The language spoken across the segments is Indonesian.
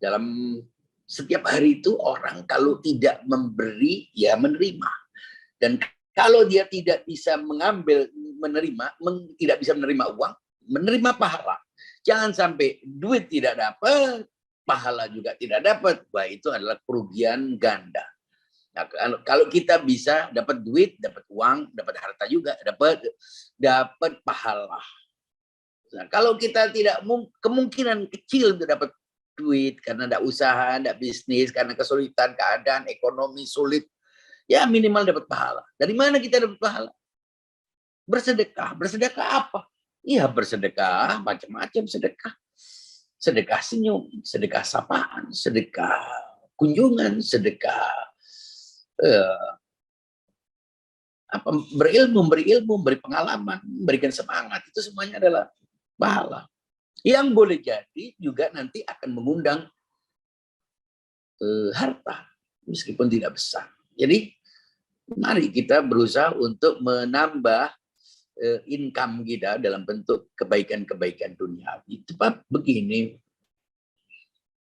Dalam setiap hari itu orang kalau tidak memberi, ya menerima. Dan kalau dia tidak bisa mengambil, menerima, tidak bisa menerima uang, menerima pahala. Jangan sampai duit tidak dapat, pahala juga tidak dapat. Wah, itu adalah kerugian ganda. Nah, kalau kita bisa dapat duit, dapat uang, dapat harta juga, dapat pahala. Nah, kalau kita tidak, kemungkinan kecil untuk dapat duit karena tidak usaha, tidak bisnis, karena kesulitan keadaan ekonomi sulit, ya minimal dapat pahala. Dari mana kita dapat pahala? Bersedekah. Bersedekah apa? Iya, bersedekah macam-macam sedekah. Sedekah senyum, sedekah sapaan, sedekah kunjungan, sedekah berilmu, beri pengalaman, memberikan semangat, itu semuanya adalah pahala. Yang boleh jadi juga nanti akan mengundang harta, meskipun tidak besar. Jadi mari kita berusaha untuk menambah income kita dalam bentuk kebaikan-kebaikan duniawi. Sebab begini,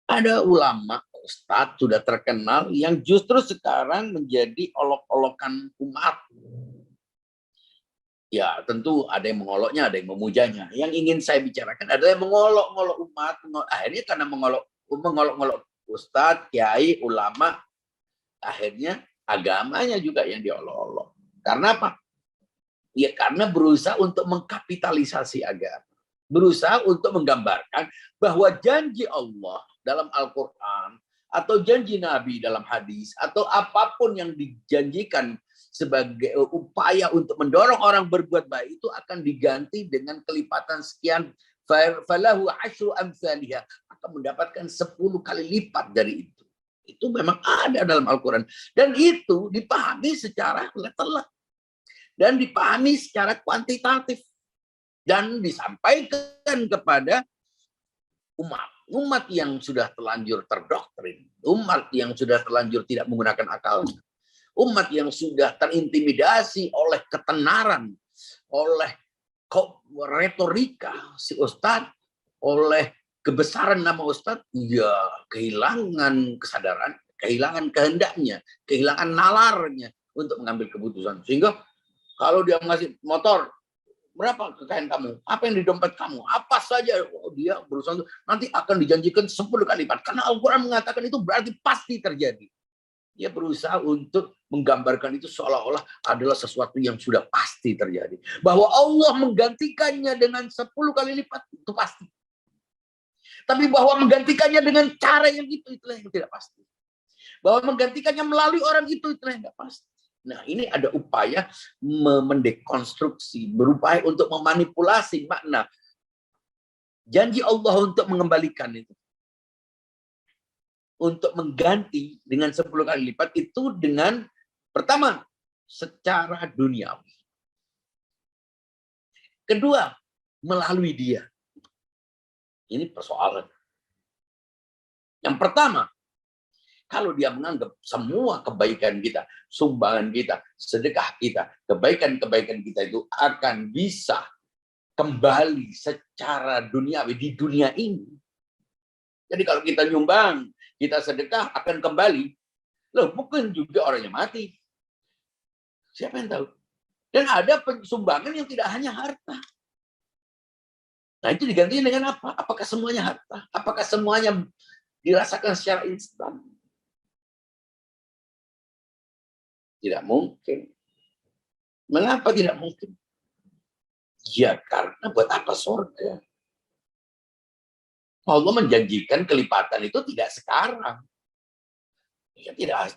ada ulama, ustadz sudah terkenal yang justru sekarang menjadi olok-olokan umat. Ya tentu ada yang mengoloknya, ada yang memujanya. Yang ingin saya bicarakan adalah yang mengolok-olok umat. Akhirnya karena mengolok-olok ustadz, kiai, ulama, akhirnya agamanya juga yang diolok-olok. Karena apa? Ya karena berusaha untuk mengkapitalisasi agama. Berusaha untuk menggambarkan bahwa janji Allah dalam Al-Quran, atau janji Nabi dalam hadis, atau apapun yang dijanjikan sebagai upaya untuk mendorong orang berbuat baik, itu akan diganti dengan kelipatan sekian, falahu asyru amsalihah, akan mendapatkan 10 kali lipat dari itu. Itu memang ada dalam Al-Quran. Dan itu dipahami secara letterlek. Dan dipahami secara kuantitatif. Dan disampaikan kepada umat yang sudah terlanjur terdoktrin, umat yang sudah terlanjur tidak menggunakan akalnya, umat yang sudah terintimidasi oleh ketenaran, oleh retorika si ustadz, oleh kebesaran nama ustadz, ya kehilangan kesadaran, kehilangan kehendaknya, kehilangan nalarnya untuk mengambil keputusan. Sehingga kalau dia ngasih motor, berapa kekayaan kamu? Apa yang di dompet kamu? Apa saja? Oh, dia berusaha nanti akan dijanjikan 10 kali lipat. Karena Al-Quran mengatakan itu berarti pasti terjadi. Dia berusaha untuk menggambarkan itu seolah-olah adalah sesuatu yang sudah pasti terjadi. Bahwa Allah menggantikannya dengan 10 kali lipat, itu pasti. Tapi bahwa menggantikannya dengan cara yang itulah yang tidak pasti. Bahwa menggantikannya melalui orang itulah yang tidak pasti. Nah, ini ada upaya mendekonstruksi, berupaya untuk memanipulasi makna janji Allah untuk mengembalikan itu. Untuk mengganti dengan 10 kali lipat itu dengan, pertama, secara duniawi. Kedua, melalui dia. Ini persoalan. Yang pertama, kalau dia menganggap semua kebaikan kita, sumbangan kita, sedekah kita, kebaikan-kebaikan kita itu akan bisa kembali secara duniawi di dunia ini. Jadi kalau kita nyumbang, kita sedekah akan kembali. Loh, bukan juga orang yang mati. Siapa yang tahu? Dan ada sumbangan yang tidak hanya harta. Nah, itu diganti dengan apa? Apakah semuanya harta? Apakah semuanya dirasakan secara instan? Tidak mungkin. Mengapa tidak mungkin? Ya karena buat apa surga? Allah menjanjikan kelipatan itu tidak sekarang. Ya tidak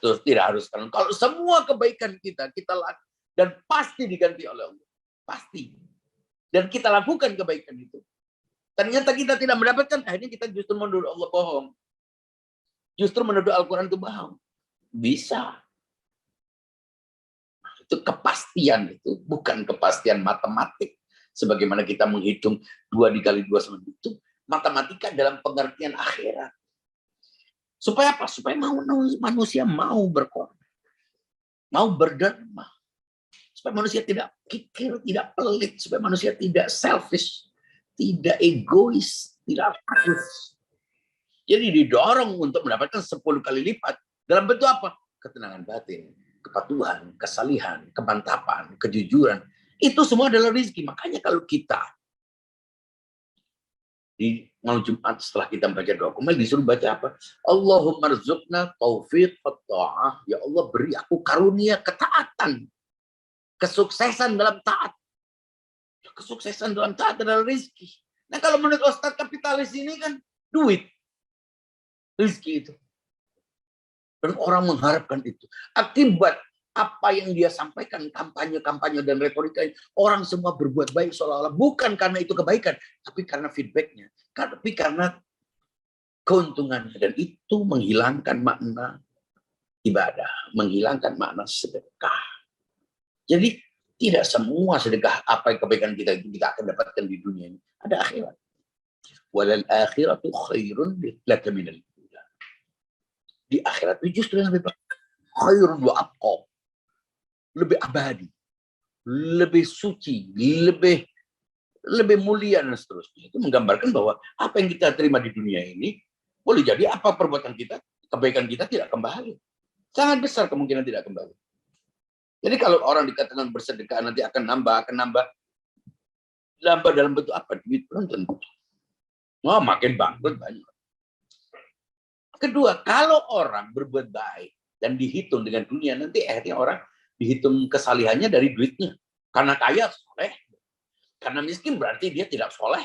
harus sekarang. Kalau semua kebaikan kita lakukan dan pasti diganti oleh Allah. Pasti. Dan kita lakukan kebaikan itu. Ternyata kita tidak mendapatkan, akhirnya kita justru menuduh Allah bohong. Justru menuduh Al-Quran itu bohong. Bisa. Itu kepastian, itu bukan kepastian matematik sebagaimana kita menghitung 2 dikali 2 sama itu matematika dalam pengertian akhirat. Supaya apa? Supaya manusia mau berkorban, mau berderma, supaya manusia tidak kikir, tidak pelit, supaya manusia tidak selfish, tidak egois, tidak rakus. Jadi didorong untuk mendapatkan 10 kali lipat. Dalam bentuk apa? Ketenangan batin, kepatuhan, kesalihan, kemantapan, kejujuran. Itu semua adalah rezeki. Makanya kalau kita di malam Jumat setelah kita membaca doa kumal disuruh baca apa? Allahumma rzuqna taufiq ta'ah. Ya Allah, beri aku karunia ketaatan. Kesuksesan dalam taat. Kesuksesan dalam taat adalah rezeki. Nah, kalau menurut Ustadz kapitalis ini kan duit. Rezeki itu. Dan orang mengharapkan itu. Akibat apa yang dia sampaikan, kampanye-kampanye dan retorika, orang semua berbuat baik seolah-olah bukan karena itu kebaikan, tapi karena feedbacknya, tapi karena keuntungannya. Dan itu menghilangkan makna ibadah, menghilangkan makna sedekah. Jadi tidak semua sedekah apa yang kebaikan kita akan dapatkan di dunia ini. Ada akhirat. Walal akhiratu khairun laka minal ula. Di akhirat itu justru yang lebih baik. Khairun wa abqa. Lebih abadi, lebih suci, lebih mulia dan seterusnya. Itu menggambarkan bahwa apa yang kita terima di dunia ini boleh jadi apa perbuatan kita, kebaikan kita tidak kembali. Sangat besar kemungkinan tidak kembali. Jadi kalau orang dikatakan bersedekah nanti akan nambah dalam bentuk apa? Duit belum tentu. Oh, makin bangkrut banyak. Kedua, kalau orang berbuat baik dan dihitung dengan dunia, nanti akhirnya orang dihitung kesalihannya dari duitnya. Karena kaya, soleh. Karena miskin berarti dia tidak soleh.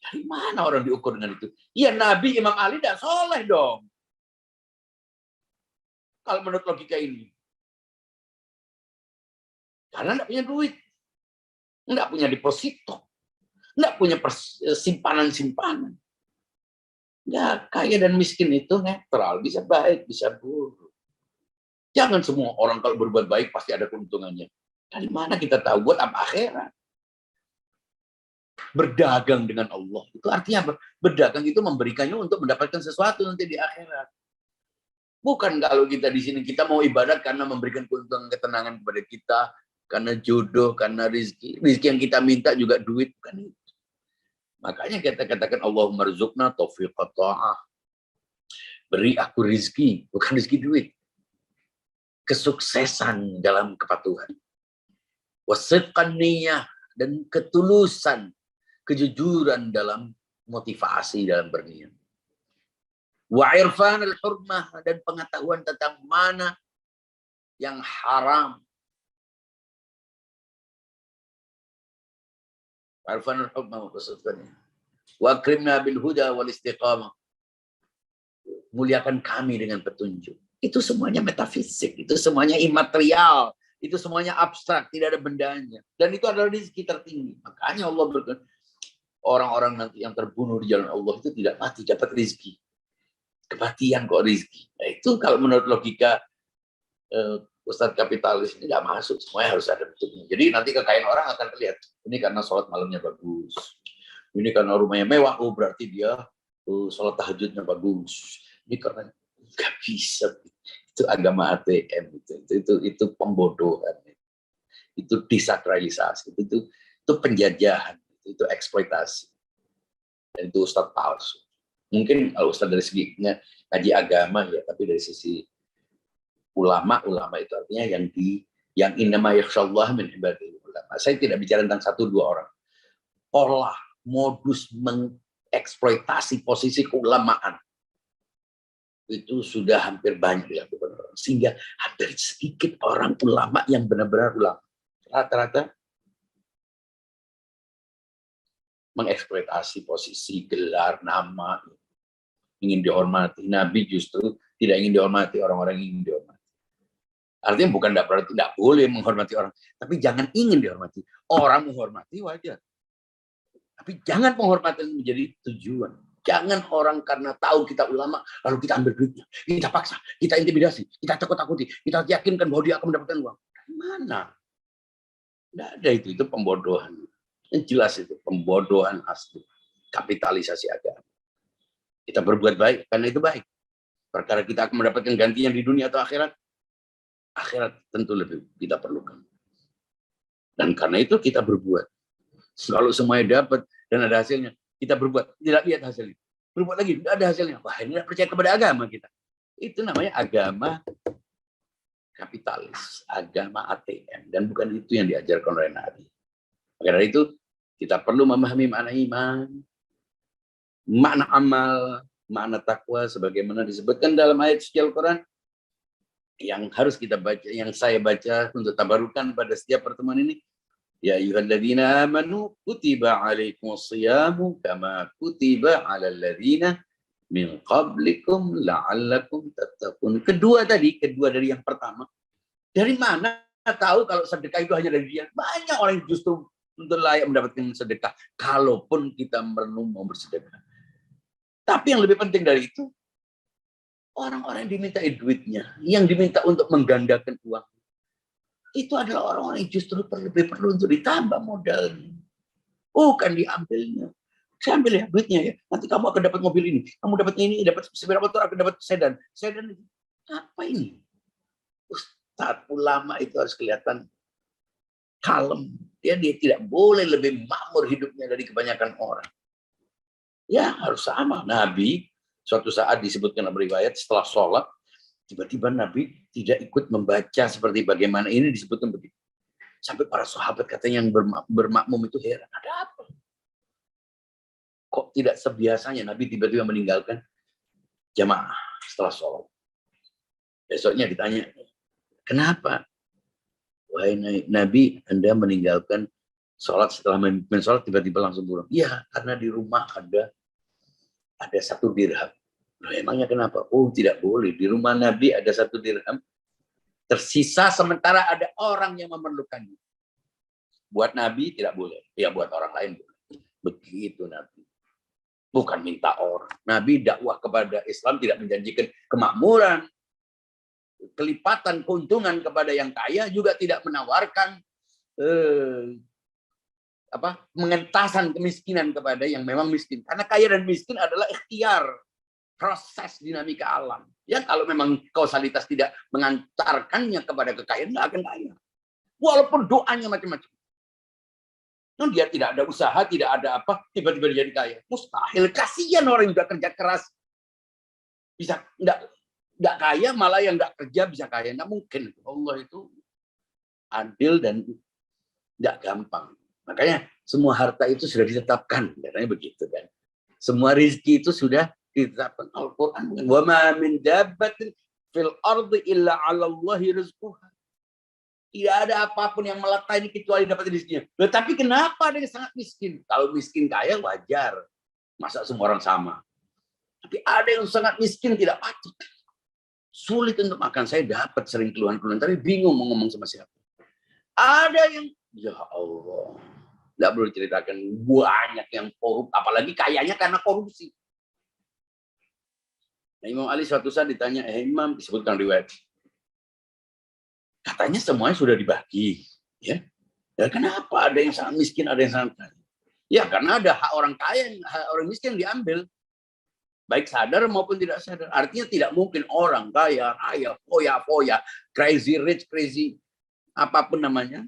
Dari mana orang diukur dengan itu? Ya Nabi Imam Ali tidak soleh dong. Kalau menurut logika ini. Karena tidak punya duit. Tidak punya deposito. Tidak punya simpanan-simpanan. Ya, kaya dan miskin itu netral. Bisa baik, bisa buruk. Jangan semua orang kalau berbuat baik pasti ada keuntungannya. Dari mana kita tahu? Buat apa akhirat? Berdagang dengan Allah. Itu artinya apa? Berdagang itu memberikannya untuk mendapatkan sesuatu nanti di akhirat. Bukan kalau kita di sini, kita mau ibadat karena memberikan keuntungan ketenangan kepada kita, karena jodoh, karena rizki. Rizki yang kita minta juga duit. Bukan itu. Makanya kita katakan Allahumma rzuqna taufiqa ta'ah. Beri aku rizki, bukan rizki duit. Kesuksesan dalam kepatuhan, wasidqan niyah, dan ketulusan, kejujuran dalam motivasi dalam berniat, wa irfan al-hurmah, dan pengetahuan tentang mana yang haram, irfan al-hurmah maksudnya, wa akrimna bil huda wal istiqamah, muliakan kami dengan petunjuk. Itu semuanya metafisik, itu semuanya imaterial, itu semuanya abstrak, tidak ada bendanya. Dan itu adalah rezeki tertinggi. Makanya Allah berkata, orang-orang nanti yang terbunuh di jalan Allah itu tidak mati, dapat rezeki. Kematian kok rezeki. Nah, itu kalau menurut logika Ustadz kapitalis ini tidak masuk, semuanya harus ada bentuknya. Jadi nanti kekayaan orang akan terlihat. Ini karena sholat malamnya bagus. Ini karena rumahnya mewah, oh berarti dia sholat tahajudnya bagus. Ini karena nggak bisa, itu agama ATM, itu pembodohan, itu disakralisasi, itu penjajahan, itu eksploitasi, dan itu ustadz palsu. Mungkin kalau ustadz dari segi ngaji agama ya, tapi dari sisi ulama itu artinya yang innama yakhshallah min ibadil ulama. Saya tidak bicara tentang 1-2 orang. Pola modus mengeksploitasi posisi keulamaan itu sudah hampir banyak dilakukan orang. Sehingga hampir sedikit orang ulama yang benar-benar ulama. Rata-rata mengeksploitasi posisi, gelar, nama, ingin dihormati. Nabi justru tidak ingin dihormati, orang-orang ingin dihormati. Artinya bukan tidak boleh menghormati orang, tapi jangan ingin dihormati. Orang menghormati wajar. Tapi jangan penghormatan menjadi tujuan. Jangan orang karena tahu kita ulama, lalu kita ambil duitnya. Kita paksa, kita intimidasi, kita takut-takuti, kita yakinkan bahwa dia akan mendapatkan uang. Dari mana? Tidak ada itu pembodohan. Yang jelas itu, pembodohan asli. Kapitalisasi agama. Kita berbuat baik, karena itu baik. Perkara kita akan mendapatkan gantinya di dunia atau akhirat, akhirat tentu lebih kita perlukan. Dan karena itu kita berbuat. Kalau semuanya dapat dan ada hasilnya, kita berbuat, tidak lihat hasilnya. berbuat lagi, tidak ada hasilnya. Wah, ini tidak percaya kepada agama kita. Itu namanya agama kapitalis, agama ATM, dan bukan itu yang diajarkan oleh Nabi. Karena itu kita perlu memahami makna iman, makna amal, makna takwa, sebagaimana disebutkan dalam ayat suci Al-Quran yang harus kita baca, yang saya baca untuk tabarukan pada setiap pertemuan ini. Ya ayyuhalladzina amanu kutiba alaikumushiyamu kama kutiba alal ladzina min qablikum la'allakum tattaqun. Kedua dari yang pertama. Dari mana tahu kalau sedekah itu hanya dari dia? Banyak orang yang justru untuk layak mendapatkan sedekah. Kalaupun kita mau bersedekah. Tapi yang lebih penting dari itu, orang-orang yang diminta duitnya, yang diminta untuk menggandakan uang, itu adalah orang-orang yang justru lebih perlu untuk ditambah modalnya. Bukan diambilnya. Saya ambil ya duitnya ya. Nanti kamu akan dapat mobil ini. Kamu dapat ini, dapat sepeda motor, akan dapat sedan. Sedan apa ini? Ustadz ulama itu harus kelihatan kalem. Dia tidak boleh lebih makmur hidupnya dari kebanyakan orang. Ya harus sama. Nabi suatu saat disebutkan dalam riwayat setelah sholat, tiba-tiba Nabi tidak ikut membaca seperti bagaimana ini disebutkan begitu. Sampai para sahabat katanya yang bermakmum itu heran. Ada apa? Kok tidak sebiasanya Nabi tiba-tiba meninggalkan jamaah setelah sholat. Besoknya ditanya, kenapa? Wahai Nabi, Anda meninggalkan sholat setelah memimpin sholat tiba-tiba langsung pulang. Iya, karena di rumah ada 1 dirham. Nah, emangnya kenapa? Oh, tidak boleh. Di rumah Nabi ada 1 dirham. Tersisa sementara ada orang yang memerlukannya. Buat Nabi tidak boleh. Ya, buat orang lain boleh. Begitu Nabi. Bukan minta orang. Nabi dakwah kepada Islam tidak menjanjikan kemakmuran, kelipatan keuntungan kepada yang kaya, juga tidak menawarkan pengentasan kemiskinan kepada yang memang miskin. Karena kaya dan miskin adalah ikhtiar, proses dinamika alam. Ya kalau memang kausalitas tidak mengantarkannya kepada kekayaan, tidak akan kaya. Walaupun doanya macam-macam. Nah, dia tidak ada usaha, tidak ada apa, tiba-tiba dia jadi kaya. Mustahil. Kasihan orang yang sudah kerja keras. Bisa enggak kaya, malah yang enggak kerja bisa kaya. Enggak mungkin. Allah itu adil dan enggak gampang. Makanya semua harta itu sudah ditetapkan. Katanya begitu kan. Semua rezeki itu sudah ditetapkan. Al-Quran. Wa ma min dabbatin fil ardi illa 'ala Allahi rizquha. Tidak ada apapun yang melekat ini kecuali dapat rezekinya. Tetapi kenapa ada yang sangat miskin? Kalau miskin kaya wajar. Masa semua orang sama? Tapi ada yang sangat miskin tidak patut. Sulit untuk makan. Saya dapat sering keluhan-keluhan, tapi bingung mau ngomong sama siapa. Ada yang, ya Allah, tidak perlu ceritakan, banyak yang korup, apalagi kayanya karena korupsi. Nah, Imam Ali suatu saat ditanya, Imam, disebutkan riwayat, katanya semuanya sudah dibagi, ya. Ya kenapa ada yang sangat miskin, ada yang sangat kaya? Ya karena ada hak orang kaya, hak orang miskin diambil, baik sadar maupun tidak sadar. Artinya tidak mungkin orang kaya, raya, foya, crazy rich, crazy apapun namanya,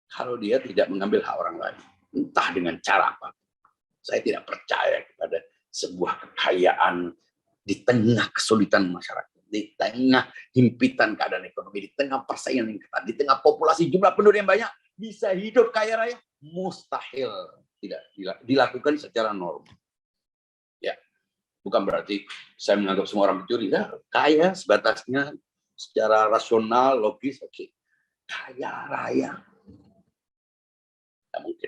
kalau dia tidak mengambil hak orang lain, entah dengan cara apa. Saya tidak percaya kepada sebuah kekayaan di tengah kesulitan masyarakat, di tengah himpitan keadaan ekonomi, di tengah persaingan yang ketat, di tengah populasi jumlah penduduk yang banyak, bisa hidup kaya raya, mustahil tidak dilakukan secara normal. Ya, bukan berarti saya menganggap semua orang pencuri. Ya, kaya sebatasnya secara rasional, logis, oke. Kaya raya. Tidak mungkin.